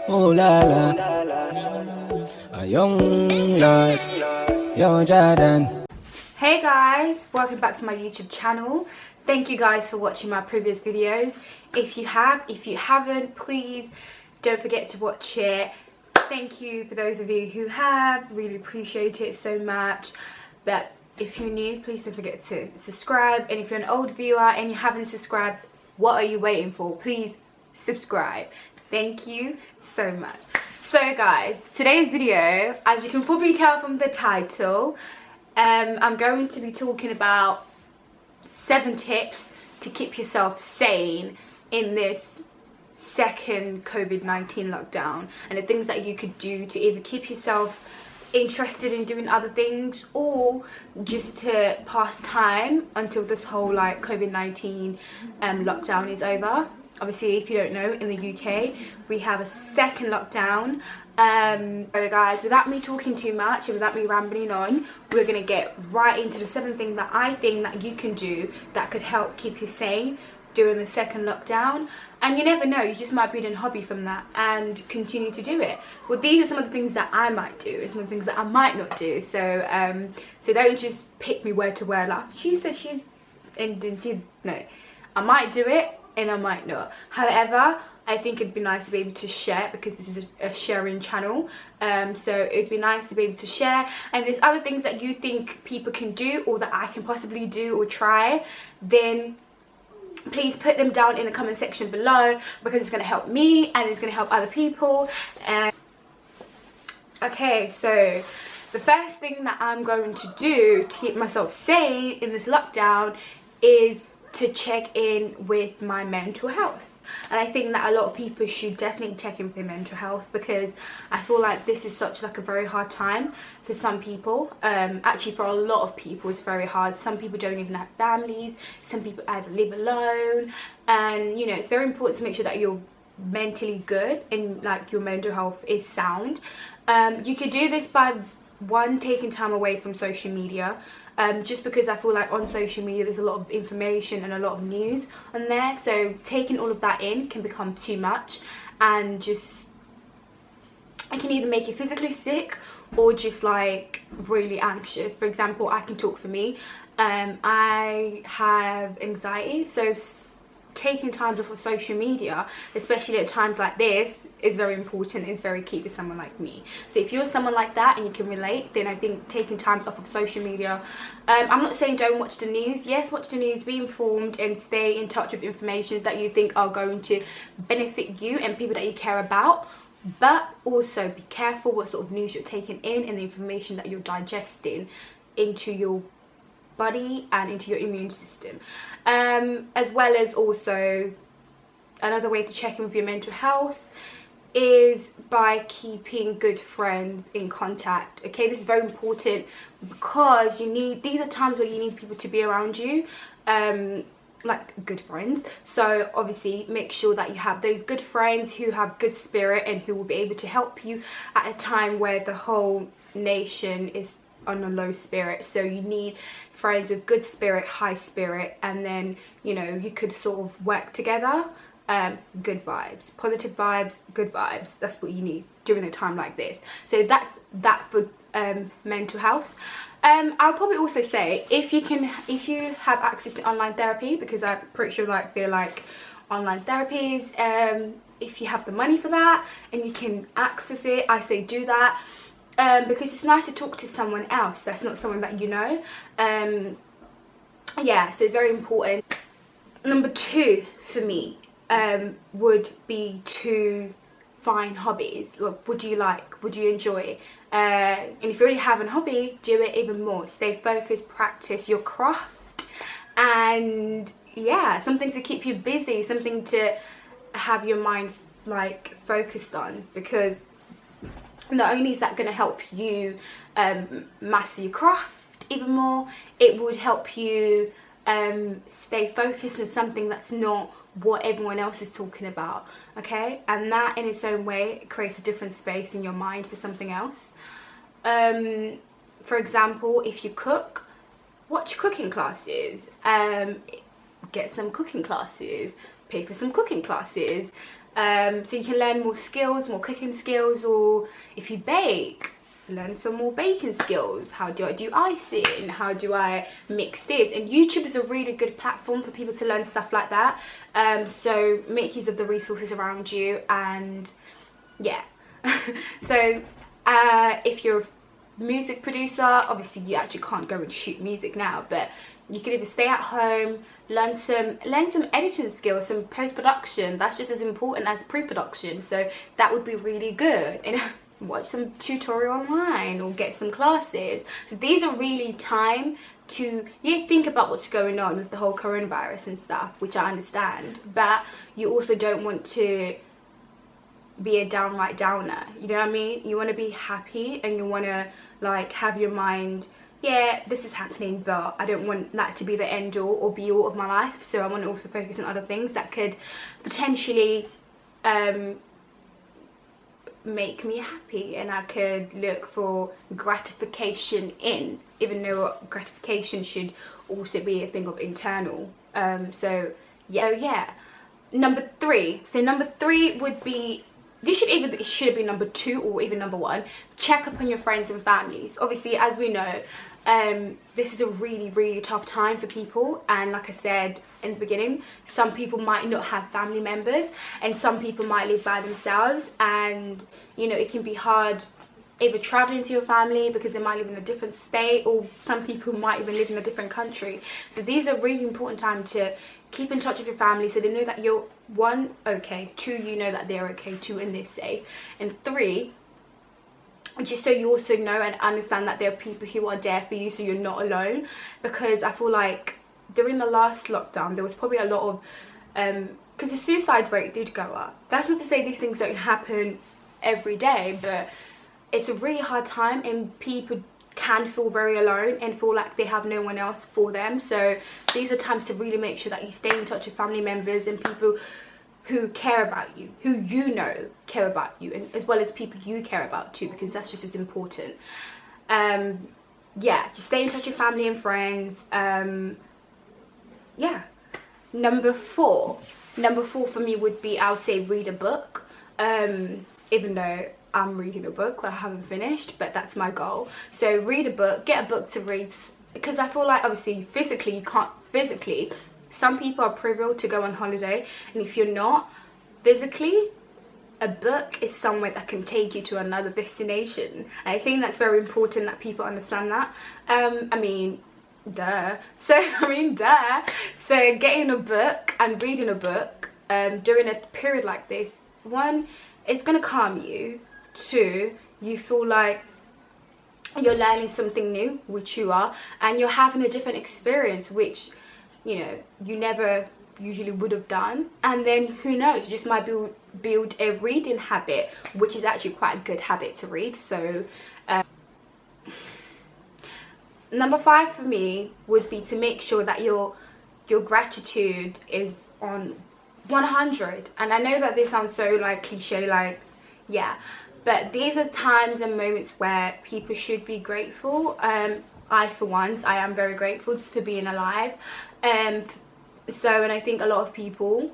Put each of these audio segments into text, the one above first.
Oh la la, a young lad, young Jordan. Hey guys, welcome back to my YouTube channel. Thank you guys for watching my previous videos. If you haven't, please don't forget to watch it. Thank you for those of you who have, really appreciate it so much. But if you're new, please don't forget to subscribe. And if you're an old viewer and you haven't subscribed, what are you waiting for? Please subscribe. Thank you so much. So guys, today's video, as you can probably tell from the title, I'm going to be talking about 7 tips to keep yourself sane in this second COVID-19 lockdown, and the things that you could do to either keep yourself interested in doing other things or just to pass time until this whole like COVID-19 lockdown is over. Obviously, if you don't know, in the UK we have a second lockdown. So guys, without me talking too much and without me rambling on, we're gonna get right into the 7 things that I think that you can do that could help keep you sane during the second lockdown. And you never know, you just might breed a hobby from that and continue to do it. Well, these are some of the things that I might do and some of the things that I might not do. So so don't just pick me word to word like she said she's and she, no, I might do it and I might not. However, I think it'd be nice to be able to share, because this is a sharing channel. So it'd be nice to be able to share. And if there's other things that you think people can do or that I can possibly do or try, then please put them down in the comment section below, because it's going to help me and it's going to help other people. And okay, so the first thing that I'm going to do to keep myself sane in this lockdown is to check in with my mental health. And I think that a lot of people should definitely check in with their mental health, because I feel like this is such like a very hard time for some people. Actually, for a lot of people it's very hard. Some people don't even have families, some people either live alone, and you know, it's very important to make sure that you're mentally good and like your mental health is sound. You could do this by taking time away from social media. Just because I feel like on social media there's a lot of information and a lot of news on there, so taking all of that in can become too much, and just it can either make you physically sick or just like really anxious. For example, I can talk for me. I have anxiety, so taking time off of social media, especially at times like this, is very important. It's very key for someone like me. So if you're someone like that and you can relate, then I think taking time off of social media, I'm not saying don't watch the news. Yes, watch the news, be informed and stay in touch with information that you think are going to benefit you and people that you care about, but also be careful what sort of news you're taking in and the information that you're digesting into your body and into your immune system. As well as also another way to check in with your mental health is by keeping good friends in contact. Okay, this is very important, because these are times where you need people to be around you, like good friends. So obviously make sure that you have those good friends who have good spirit and who will be able to help you at a time where the whole nation is on a low spirit. So you need friends with good spirit, high spirit, and then you know you could sort of work together. Good vibes, positive vibes, good vibes, that's what you need during a time like this. So that's that for mental health. I'll probably also say if you have access to online therapy, because I'm pretty sure like they're like online therapies, if you have the money for that and you can access it, I say do that. Because it's nice to talk to someone else that's not someone that you know. Yeah, so it's very important. Number 2 for me would be to find hobbies. What do you like? What do you enjoy? And if you already have a hobby, do it even more. Stay focused, practice your craft, and yeah, something to keep you busy, something to have your mind like focused on, because not only is that going to help you master your craft even more, it would help you stay focused on something that's not what everyone else is talking about. Okay, and that in its own way creates a different space in your mind for something else. For example, if you cook, watch cooking classes, get some cooking classes, pay for some cooking classes. So you can learn more skills, more cooking skills, or if you bake, learn some more baking skills. How do I do icing? How do I mix this? And YouTube is a really good platform for people to learn stuff like that. So make use of the resources around you. And yeah. So if you're a music producer, obviously you actually can't go and shoot music now, but you can either stay at home, learn some editing skills, some post-production. That's just as important as pre-production, so that would be really good. And watch some tutorial online or get some classes. So these are really time to think about what's going on with the whole coronavirus and stuff, which I understand, but you also don't want to be a downright downer, you know what I mean? You want to be happy, and you want to like have your mind, yeah, this is happening, but I don't want that to be the end all or be all of my life. So I want to also focus on other things that could potentially make me happy, and I could look for gratification in, even though gratification should also be a thing of internal. So yeah. Number 3. So number 3 would be, this should have been number 2 or even number 1. Check up on your friends and families. Obviously, as we know, this is a really tough time for people, and like I said in the beginning, some people might not have family members, and some people might live by themselves, and you know, it can be hard either traveling to your family because they might live in a different state, or some people might even live in a different country. So these are really important time to keep in touch with your family, so they know that you're, 1, okay, 2, you know that they're okay, 2, and they're safe, and 3, just so you also know and understand that there are people who are there for you, so you're not alone. Because I feel like during the last lockdown there was probably a lot of because the suicide rate did go up. That's not to say these things don't happen every day, but it's a really hard time, and people can feel very alone and feel like they have no one else for them. So these are times to really make sure that you stay in touch with family members and people who care about you, who you know care about you, and as well as people you care about too, because that's just as important. Yeah, just stay in touch with family and friends. Yeah. Number 4 for me would be, I would say, read a book. Even though I'm reading a book, I haven't finished, but that's my goal. So read a book, get a book to read, because I feel like obviously physically you can't, some people are privileged to go on holiday, and if you're not, physically, a book is somewhere that can take you to another destination. And I think that's very important that people understand that. I mean, duh. So getting a book and reading a book during a period like this, 1, it's gonna calm you. 2, you feel like you're learning something new, which you are, and you're having a different experience, which, you know, you never usually would have done. And then who knows, you just might build a reading habit, which is actually quite a good habit to read. So number 5 for me would be to make sure that your gratitude is on 100. And I know that this sounds so like cliche, like, yeah, but these are times and moments where people should be grateful. I, for once, I am very grateful for being alive. And I think a lot of people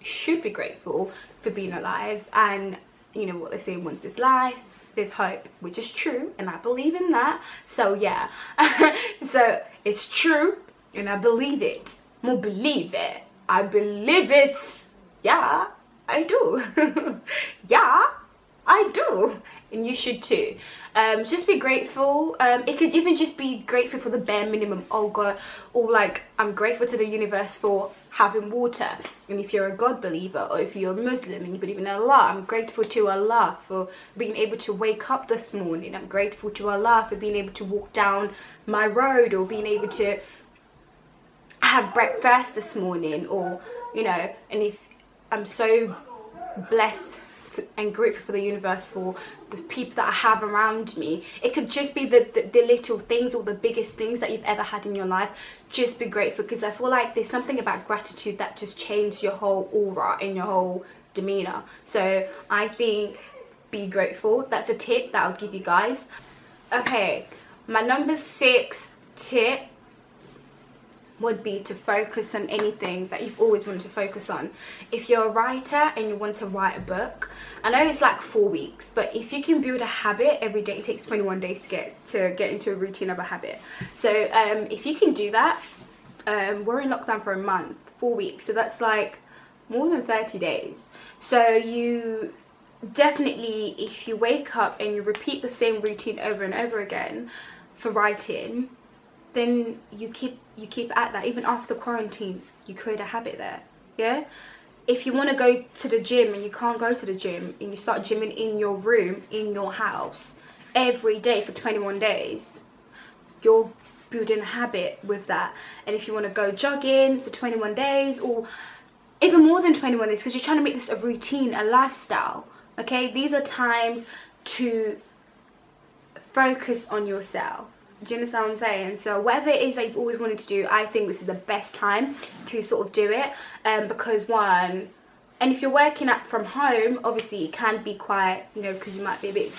should be grateful for being alive. And you know what they say, once there's life, there's hope, which is true, and I believe in that. So yeah, so it's true, and I believe it. More believe it. I believe it. Yeah, I do. Yeah, I do. And you should too. Just be grateful. It could even just be grateful for the bare minimum. Oh God, or like, I'm grateful to the universe for having water. And if you're a God believer, or if you're a Muslim and you believe in Allah, I'm grateful to Allah for being able to wake up this morning. I'm grateful to Allah for being able to walk down my road, or being able to have breakfast this morning, or you know. And if I'm so blessed and grateful for the universe for the people that I have around me. It could just be the little things, or the biggest things that you've ever had in your life. Just be grateful, because I feel like there's something about gratitude that just changes your whole aura and your whole demeanor. So I think be grateful. That's a tip that I'll give you guys. Okay, my number 6 tip would be to focus on anything that you've always wanted to focus on. If you're a writer and you want to write a book, I know it's like 4 weeks, but if you can build a habit every day, it takes 21 days to get into a routine of a habit. So if you can do that, we're in lockdown for a month, 4 weeks, so that's like more than 30 days. So you definitely, if you wake up and you repeat the same routine over and over again for writing, then you keep at that. Even after quarantine, you create a habit there. Yeah, if you want to go to the gym and you can't go to the gym, and you start gymming in your room, in your house, every day for 21 days, you're building a habit with that. And if you want to go jogging for 21 days, or even more than 21 days, because you're trying to make this a routine, a lifestyle, okay, these are times to focus on yourself. Do you understand what I'm saying? So whatever it is that you've always wanted to do, I think this is the best time to sort of do it, because one, and if you're working up from home, obviously it can be quite, you know, because you might be a bit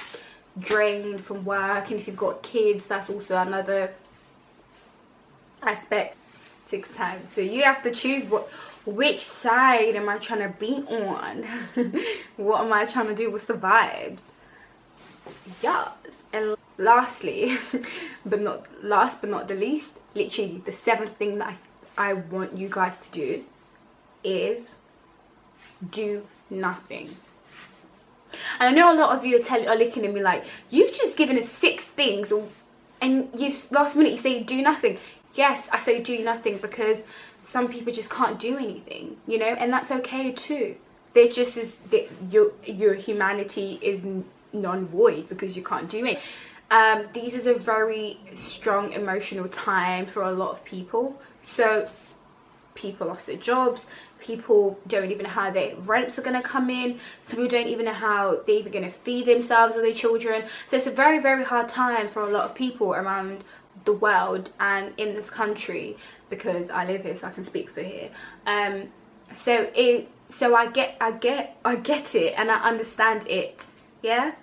drained from work, and if you've got kids, that's also another aspect. Takes time, so you have to choose which side am I trying to be on. What am I trying to do? What's the vibes? Yes. And lastly, last but not the least, literally the 7th thing that I want you guys to do is do nothing. And I know a lot of you are looking at me like, you've just given us 6 things, and last minute you say do nothing. Yes, I say do nothing because some people just can't do anything, you know, and that's okay too. They're just as your humanity is non-void because you can't do it. This is a very strong emotional time for a lot of people. So people lost their jobs, people don't even know how their rents are going to come in, some people don't even know how they're even going to feed themselves or their children. So it's a very, very hard time for a lot of people around the world and in this country, because I live here, so I can speak for here. So I get it, and I understand it. Yeah.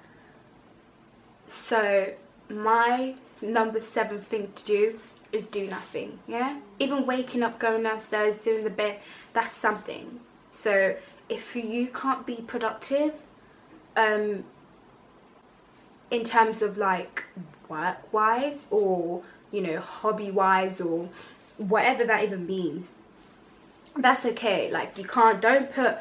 So my number 7 thing to do is do nothing. Yeah. Even waking up, going downstairs, doing the bed, that's something. So if you can't be productive, in terms of like work wise, or you know, hobby wise, or whatever that even means, that's okay. Like you can't, don't put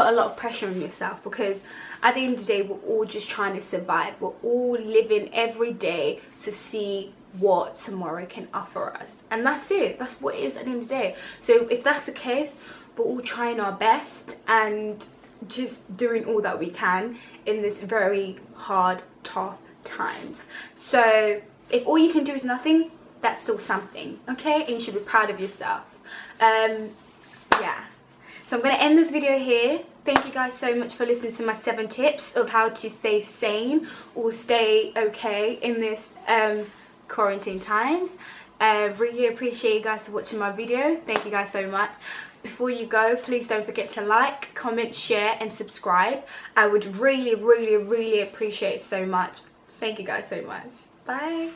a lot of pressure on yourself, because at the end of the day, we're all just trying to survive. We're all living every day to see what tomorrow can offer us, and that's it. That's what it is at the end of the day. So if that's the case, we're all trying our best and just doing all that we can in this very hard, tough times. So if all you can do is nothing, that's still something, okay? And you should be proud of yourself. Yeah, so I'm going to end this video here. Thank you guys so much for listening to my 7 tips of how to stay sane or stay okay in this quarantine times. Really appreciate you guys for watching my video. Thank you guys so much. Before you go, please don't forget to like, comment, share and subscribe. I would really, really, really appreciate it so much. Thank you guys so much. Bye.